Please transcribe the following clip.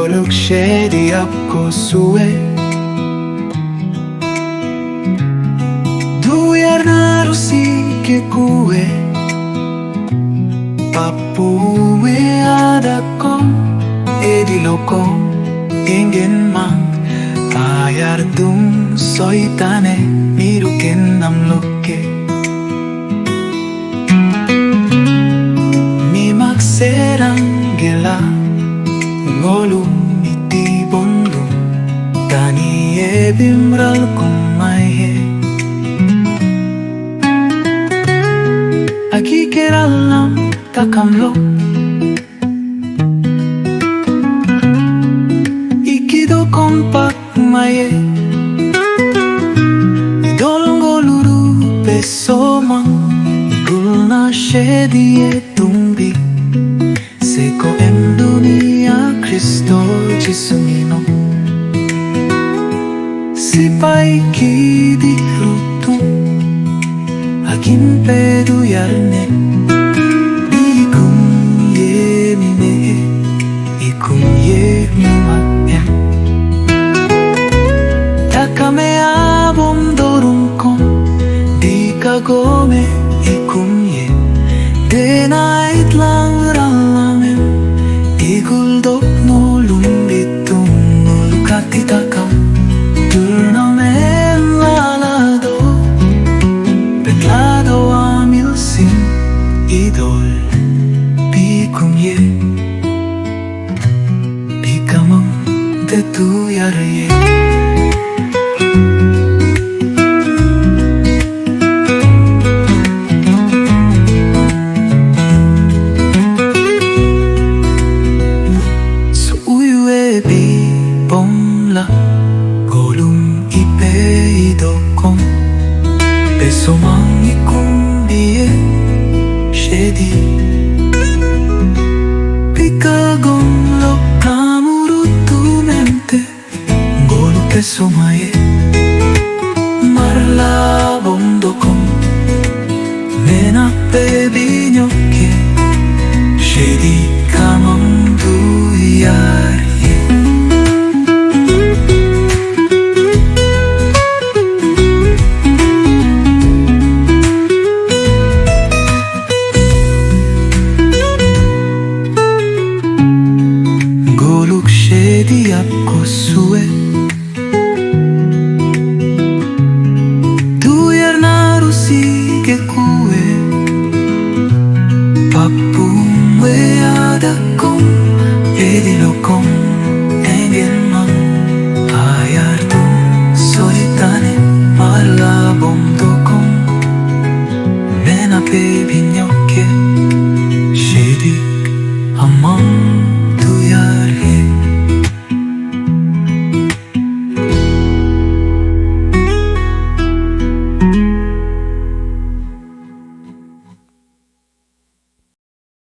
goluk shedi apko sue Duyar narusi ke kue Papuwe adako Ediloko Ingen mang Ayar dum soitane Miruken namloke Mimakserang gela Ngolum iti bondum Tani ebimral kumaye Aki keralam takamlo Ikido kompak maye Dolngoluru pesomang Gulna shediye tumbi Seko em dunia Kristo Jisumino Sipai kidi lutum Akin pedu yarne Ikum ye mine Ikum ye mimatnya Takame abom dorungkom Di kagome ikum ye Denait lang ralamem Iguldok no lumbitum No lukati takam Turnamen lalado Benlado amilsim Idol Bikum ye Bikamang detu yarye Golum ipe idokon Pesomang ikumbiye shedi Pikagong lo kamurutu mente Golu pesomaye Marla bondokon Mena pebinyoke Shedi kamang duyar Goluk shedi apko sue